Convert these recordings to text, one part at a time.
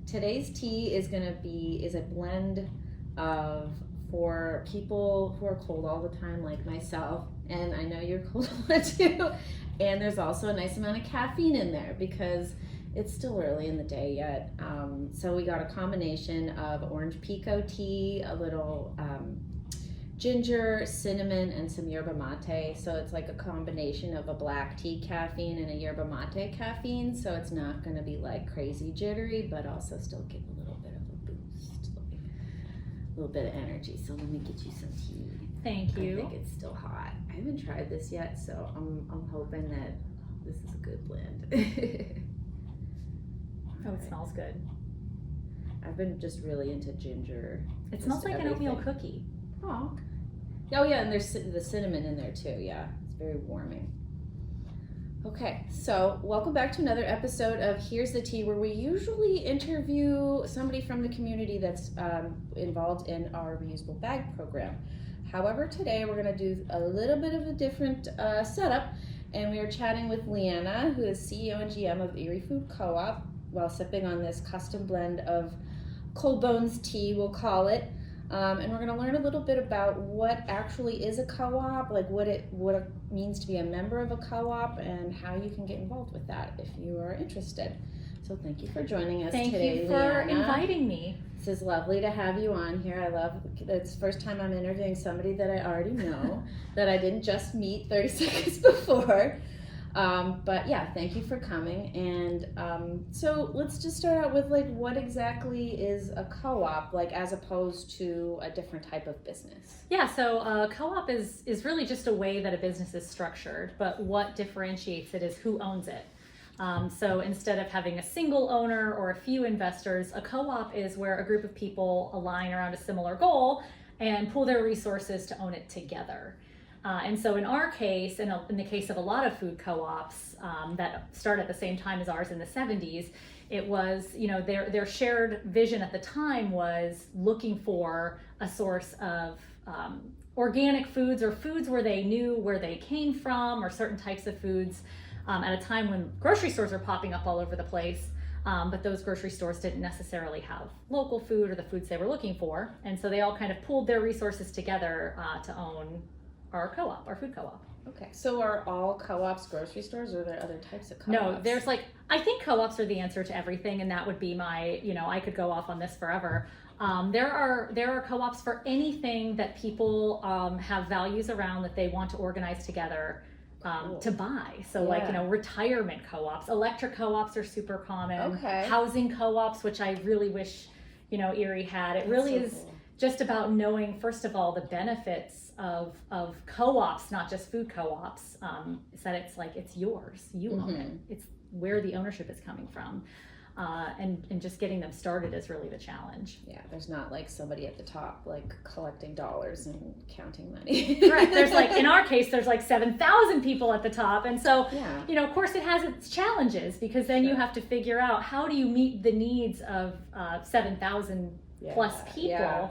today's tea is a blend of, for people who are cold all the time like myself, and I know you're cold a lot too, and there's also a nice amount of caffeine in there because it's still early in the day yet. So we got a combination of orange pico tea, a little ginger, cinnamon, and some yerba mate. So it's like a combination of a black tea caffeine and a yerba mate caffeine. So it's not going to be like crazy jittery, but also still give a little bit of a boost, like a little bit of energy. So let me get you some tea. Thank you. I think it's still hot. I haven't tried this yet, so I'm hoping that this is a good blend. Oh, it smells good. I've been just really into ginger. It smells like an oatmeal cookie. Oh. Oh yeah, and there's the cinnamon in there too. Yeah, it's very warming. Okay, so welcome back to another episode of Here's the Tea, where we usually interview somebody from the community that's involved in our reusable bag program. However, today we're going to do a little bit of a different setup, and we are chatting with Leanna, who is CEO and GM of Erie Food Co-op, while sipping on this custom blend of Cold Bones tea, we'll call it. And we're going to learn a little bit about what actually is a co-op, like what it means to be a member of a co-op, and how you can get involved with that if you are interested. So thank you for joining us today, Thank you for Leanna. inviting me. This is lovely to have you on here. It's the first time I'm interviewing somebody that I already know, that I didn't just meet 30 seconds before. But yeah, thank you for coming. And so let's just start out with like, what exactly is a co-op, like as opposed to a different type of business? Yeah, so a co-op is really just a way that a business is structured, but what differentiates it is who owns it. So instead of having a single owner or a few investors, a co-op is where a group of people align around a similar goal and pool their resources to own it together. And so in our case, in the case of a lot of food co-ops that started at the same time as ours in the 70s, it was, their shared vision at the time was looking for a source of organic foods, or foods where they knew where they came from, or certain types of foods at a time when grocery stores were popping up all over the place. But those grocery stores didn't necessarily have local food or the foods they were looking for. And so they all kind of pooled their resources together to own our co-op, our food co-op. Okay, so are all co-ops grocery stores, or are there other types of co-ops? No, there's I think co-ops are the answer to everything, and that would be my, I could go off on this forever. There are co-ops for anything that people have values around that they want to organize together to buy. So retirement co-ops, electric co-ops are super common. Okay. Housing co-ops, which I really wish, Erie had. It really is cool. Just about knowing, first of all, the benefits of co-ops, not just food co-ops, is that it's yours. You own it. It's where the ownership is coming from. And just getting them started is really the challenge. Yeah, there's not like somebody at the top collecting dollars and counting money. Correct. There's in our case, there's 7,000 people at the top. And so, yeah. Of course it has its challenges, because then you have to figure out, how do you meet the needs of 7,000 plus people? Yeah.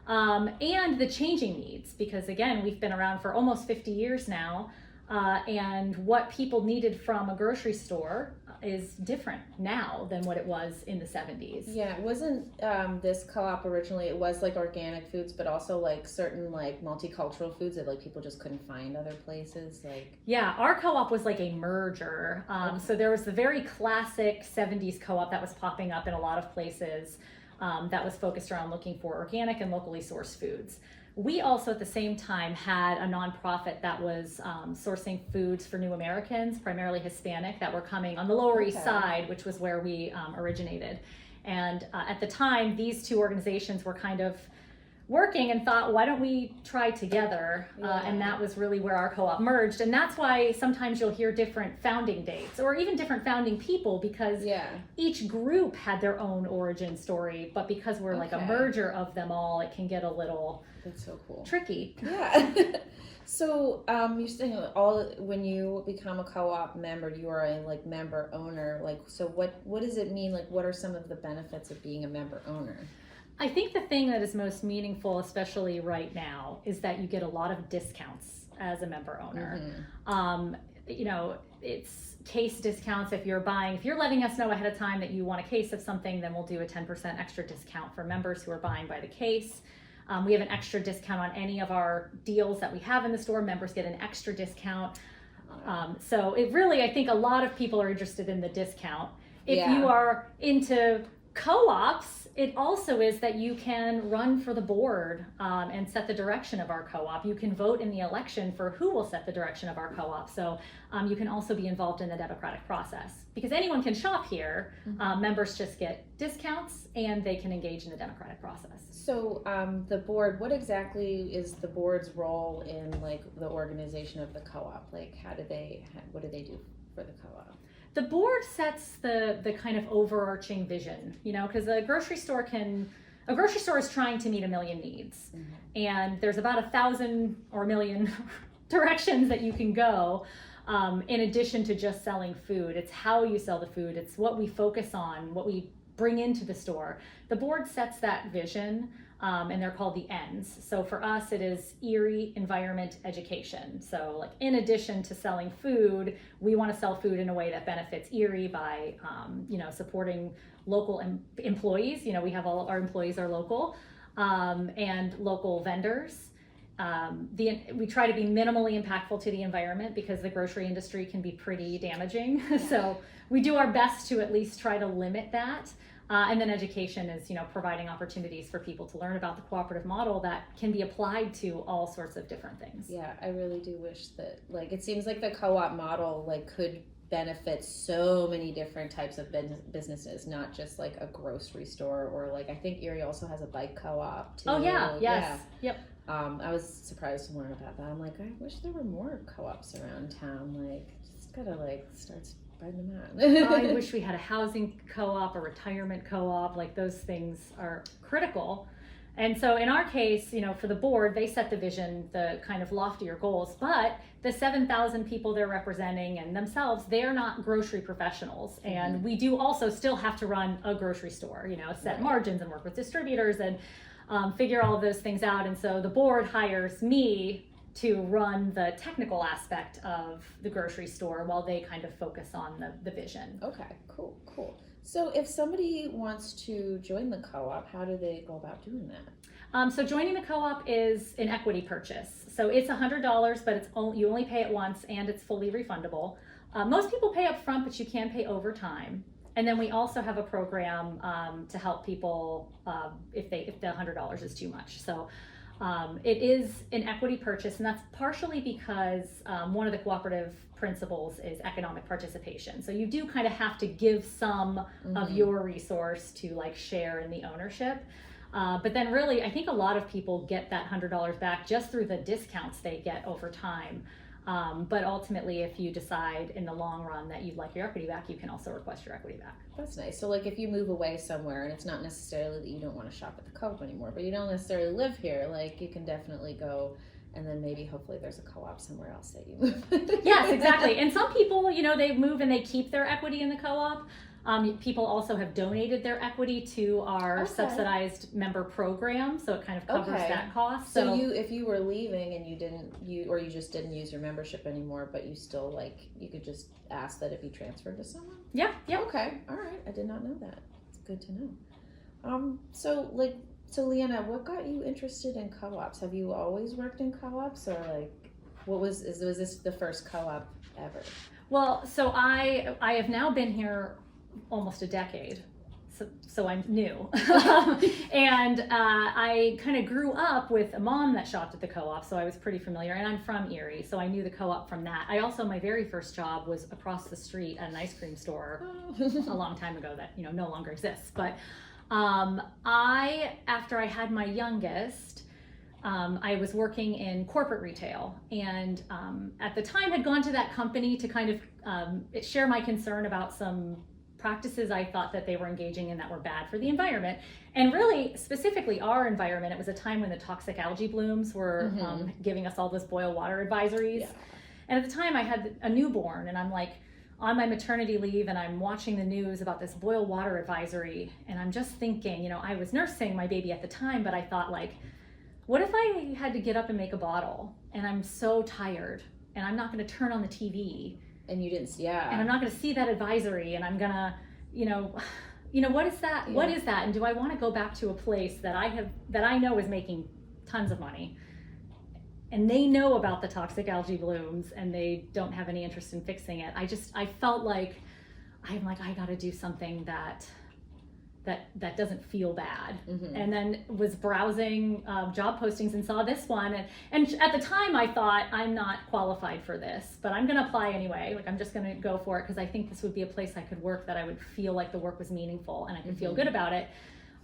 And the changing needs, because again, we've been around for almost 50 years now, and what people needed from a grocery store is different now than what it was in the 70s. Yeah, it wasn't this co-op originally, it was organic foods, but also certain multicultural foods that people just couldn't find other places. Yeah, our co-op was a merger. So there was the very classic 70s co-op that was popping up in a lot of places. That was focused around looking for organic and locally sourced foods. We also at the same time had a nonprofit that was sourcing foods for new Americans, primarily Hispanic, that were coming on the Lower East Side, which was where we originated. And at the time, these two organizations were kind of working and thought, why don't we try together? And that was really where our co-op merged. And that's why sometimes you'll hear different founding dates, or even different founding people, because each group had their own origin story. But because we're a merger of them all, it can get a little That's so cool. tricky. Yeah. So you're saying when you become a co-op member, you are a member owner. So what does it mean? What are some of the benefits of being a member owner? I think the thing that is most meaningful, especially right now, is that you get a lot of discounts as a member owner. it's case discounts. If you're letting us know ahead of time that you want a case of something, then we'll do a 10% extra discount for members who are buying by the case. We have an extra discount on any of our deals that we have in the store. Members get an extra discount. So it really, I think a lot of people are interested in the discount. If you are into co-ops, it also is that you can run for the board and set the direction of our co-op. You can vote in the election for who will set the direction of our co-op. So you can also be involved in the democratic process. Because anyone can shop here, members just get discounts and they can engage in the democratic process. So the board, what exactly is the board's role in like the organization of the co-op? Like what do they do for the co-op? The board sets the kind of overarching vision, because a grocery store is trying to meet 1 million needs. And there's about 1,000 or 1 million directions that you can go in addition to just selling food. It's how you sell the food. It's what we focus on, what we bring into the store. The board sets that vision, and they're called the Ns. So for us, it is Erie Environment Education. So like in addition to selling food, we want to sell food in a way that benefits Erie by, supporting local employees. We have all our employees are local, and local vendors. We try to be minimally impactful to the environment because the grocery industry can be pretty damaging. So we do our best to at least try to limit that. And then education is, providing opportunities for people to learn about the cooperative model that can be applied to all sorts of different things. Yeah, I really do wish that, it seems like the co-op model, could benefit so many different types of businesses, not just like a grocery store or I think Erie also has a bike co-op too. Oh yeah, yes, yeah. Yep. I was surprised to learn about that. I'm like, I wish there were more co-ops around town. Just gotta start spreading them out. I wish we had a housing co-op, a retirement co-op. Those things are critical. And so in our case, for the board, they set the vision, the kind of loftier goals, but the 7,000 people they're representing and themselves, they're not grocery professionals. And we do also still have to run a grocery store, set margins and work with distributors and figure all of those things out. And so the board hires me to run the technical aspect of the grocery store while they kind of focus on the vision. Okay, cool. So if somebody wants to join the co-op, how do they go about doing that? So joining the co-op is an equity purchase. So it's $100, but you only pay it once and it's fully refundable. Most people pay up front, but you can pay over time. And then we also have a program to help people if the $100 is too much. So it is an equity purchase, and that's partially because one of the cooperative principles is economic participation. So you do kind of have to give some of your resource to share in the ownership. But then really, I think a lot of people get that $100 back just through the discounts they get over time. But ultimately, if you decide in the long run that you'd like your equity back, you can also request your equity back. That's nice. So if you move away somewhere, and it's not necessarily that you don't want to shop at the co-op anymore, but you don't necessarily live here, you can definitely go, and then maybe hopefully there's a co-op somewhere else that you move. Yes, exactly. And some people, they move and they keep their equity in the co-op. People also have donated their equity to our subsidized member program, so it kind of covers that cost. So if you were leaving and you just didn't use your membership anymore, but you still you could just ask that it be transferred to someone? Yeah. Okay. All right. I did not know that. It's good to know. So Leanna, what got you interested in co-ops? Have you always worked in co-ops, or was this the first co-op ever? Well, so I have now been here almost a decade, so I'm new. And I kind of grew up with a mom that shopped at the co-op, so I was pretty familiar, and I'm from Erie, so I knew the co-op from that. My very first job was across the street at an ice cream store a long time ago that no longer exists. But after I had my youngest, I was working in corporate retail, and at the time had gone to that company to kind of share my concern about some practices I thought that they were engaging in that were bad for the environment, and really specifically our environment. It was a time when the toxic algae blooms were giving us all those boil water advisories. Yeah. And at the time I had a newborn, and I'm on my maternity leave, and I'm watching the news about this boil water advisory, and I'm just thinking, I was nursing my baby at the time, but I thought what if I had to get up and make a bottle, and I'm so tired and I'm not going to turn on the TV. And you didn't, yeah. And I'm not going to see that advisory, and I'm going to, what is that? Yeah. What is that? And do I want to go back to a place that I know is making tons of money, and they know about the toxic algae blooms, and they don't have any interest in fixing it? I felt like, I got to do something that doesn't feel bad. Mm-hmm. And then was browsing job postings and saw this one, and at the time I thought, I'm not qualified for this, but I'm going to apply anyway. Like, I'm just going to go for it because I think this would be a place I could work, that I would feel like the work was meaningful and I could feel good about it.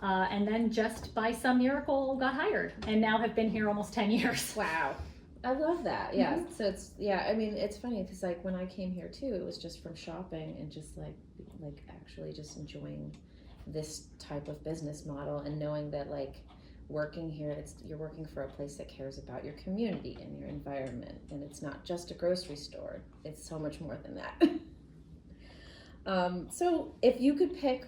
And then just by some miracle got hired, and now have been here almost 10 years. Wow. I love that. Yeah. Mm-hmm. So it's, I mean, it's funny because like when I came here too, it was just from shopping and just like actually just enjoying this type of business model, and knowing that like working here, you're working for a place that cares about your community and your environment, and it's not just a grocery store. It's so much more than that. So if you could pick,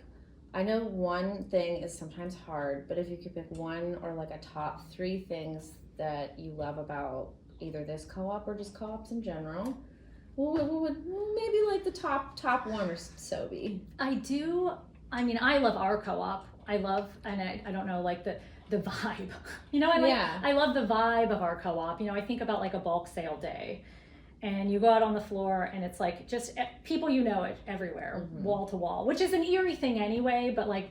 I know one thing is sometimes hard, but if you could pick one or like a top 3 things that you love about either this co-op or just co-ops in general, what would maybe like the top one or so be? I love our co-op. I don't know, like the vibe. I love the vibe of our co-op. I think about like a bulk sale day, and you go out on the floor and it's like just people everywhere, wall to wall, which is an Erie thing anyway, but like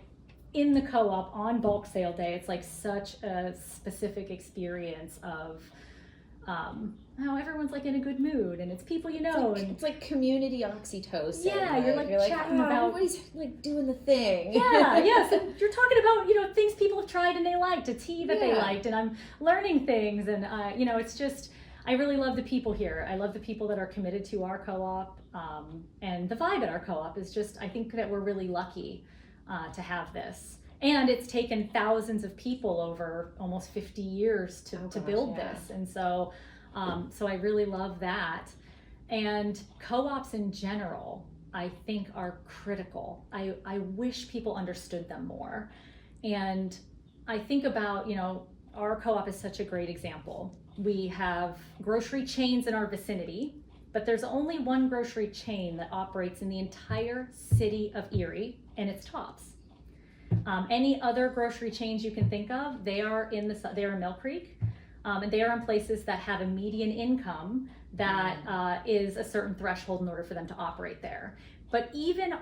in the co-op on bulk sale day, it's like such a specific experience of how everyone's like in a good mood, and it's people and it's like community oxytocin. Yeah, you're like chatting about everybody's like doing the thing. Yeah, yes, and you're talking about things people have tried and they liked, a tea that they liked, and I'm learning things, and it's just, I really love the people here. I love the people that are committed to our co-op, and the vibe at our co-op is just, I think that we're really lucky to have this. And it's taken thousands of people over almost 50 years to build this. And so I really love that. And co-ops in general, I think, are critical. I wish people understood them more. And I think about, our co-op is such a great example. We have grocery chains in our vicinity, but there's only one grocery chain that operates in the entire city of Erie, and it's Tops. Any other grocery chains you can think of, they are in Mill Creek, and they are in places that have a median income that is a certain threshold in order for them to operate there. But even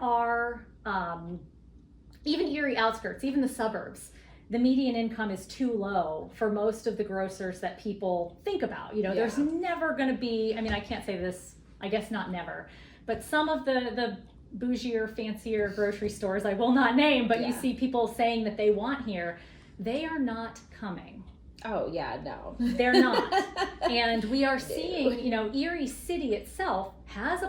even Erie outskirts, even the suburbs, the median income is too low for most of the grocers that people think about. There's never going to be, I can't say this, I guess not never, but some of the bougier, fancier grocery stores I will not name, but you see people saying that they want here, they are not coming. Oh yeah, no. They're not. And we are seeing, Erie City itself has a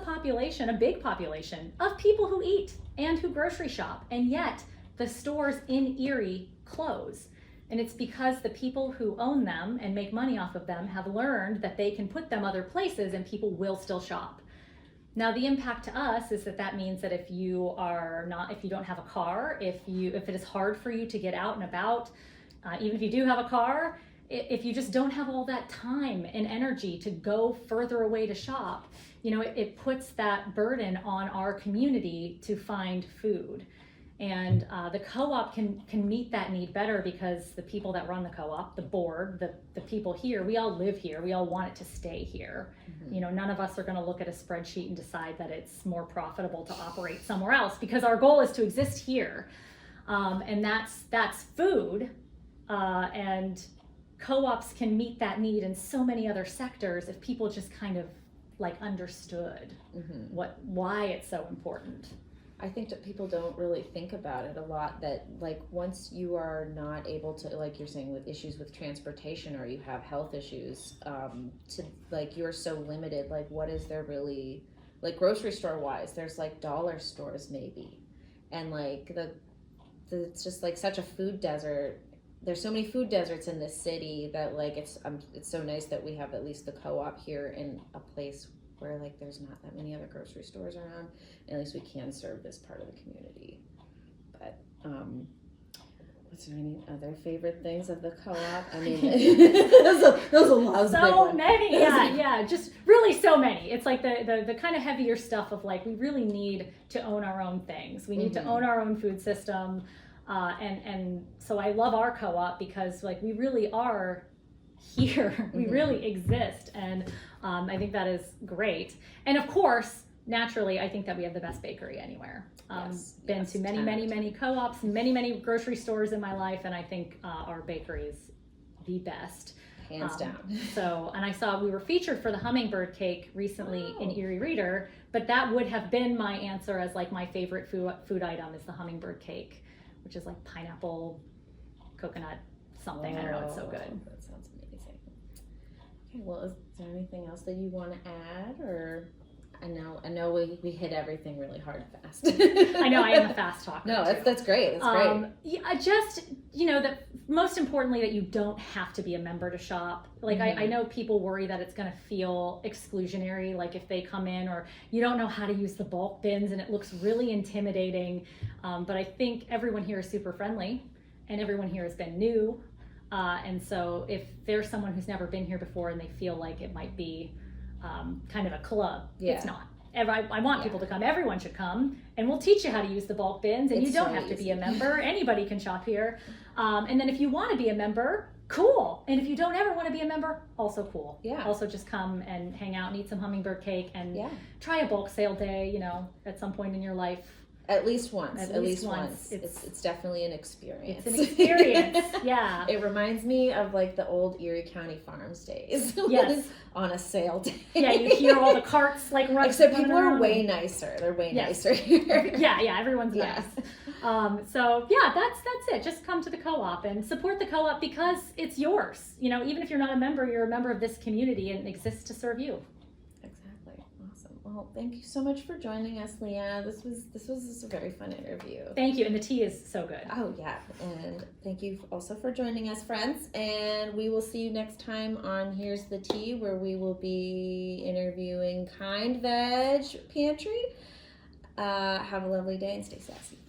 big population of people who eat and who grocery shop, and yet the stores in Erie close. And it's because the people who own them and make money off of them have learned that they can put them other places and people will still shop. Now, the impact to us is that means that if you don't have a car, if it is hard for you to get out and about, even if you do have a car, if you just don't have all that time and energy to go further away to shop, it puts that burden on our community to find food. And the co-op can meet that need better because the people that run the co-op, the board, the people here, we all live here. We all want it to stay here. Mm-hmm. None of us are going to look at a spreadsheet and decide that it's more profitable to operate somewhere else, because our goal is to exist here. And that's food. And co-ops can meet that need in so many other sectors if people just kind of like understood why it's so important. I think that people don't really think about it a lot, that like once you are not able to, like you're saying, with issues with transportation, or you have health issues, to like you're so limited, like what is there really, like grocery store wise, there's like dollar stores maybe, and like it's just like such a food desert. There's so many food deserts in this city that like it's so nice that we have at least the co-op here in a place where like there's not that many other grocery stores around, and at least we can serve this part of the community. But Is there any other favorite things of the co-op? I mean, those are lots of big So ones. many, yeah, just really so many. It's like the kind of heavier stuff of like, we really need to own our own things. We need to own our own food system. And so I love our co-op because like we really are here. We really exist. And I think that is great. And of course, naturally, I think that we have the best bakery anywhere. Been to many co-ops, many grocery stores in my life, and I think our bakery is the best. Hands down. So, and I saw we were featured for the hummingbird cake recently in Erie Reader, but that would have been my answer as like my favorite food item is the hummingbird cake, which is like pineapple, coconut, something. I don't know, it's so good. That sounds amazing. Okay, well, is there anything else that you want to add, or? I know we hit everything really hard fast. I know, I am a fast talker. No, that's great. That's great. Yeah, just, that most importantly that you don't have to be a member to shop. Like I know people worry that it's going to feel exclusionary, like if they come in or you don't know how to use the bulk bins and it looks really intimidating. But I think everyone here is super friendly and everyone here has been new. And so if there's someone who's never been here before and they feel like it might be kind of a club. It's not. I want people to come. Everyone should come, and we'll teach you how to use the bulk bins. And you don't have to be a member. Anybody can shop here. And then if you want to be a member, cool. And if you don't ever want to be a member, also cool. Yeah. Also just come and hang out and eat some hummingbird cake and try a bulk sale day. At some point in your life. At least once. At least once. It's definitely an experience. It's an experience. Yeah. It reminds me of like the old Erie County Farms days. Yes. On a sale day. Yeah, you hear all the carts like running. Except people are way nicer. They're way nicer here. Yeah, everyone's nice. So yeah, that's it. Just come to the co-op and support the co-op because it's yours. Even if you're not a member, you're a member of this community and it exists to serve you. Exactly. Awesome. Well, thank you so much for joining us, Leanna. This was a very fun interview. Thank you, and the tea is so good. Oh yeah, and thank you also for joining us, friends. And we will see you next time on Here's the Tea, where we will be interviewing Kind Veg Pantry. Have a lovely day and stay sassy.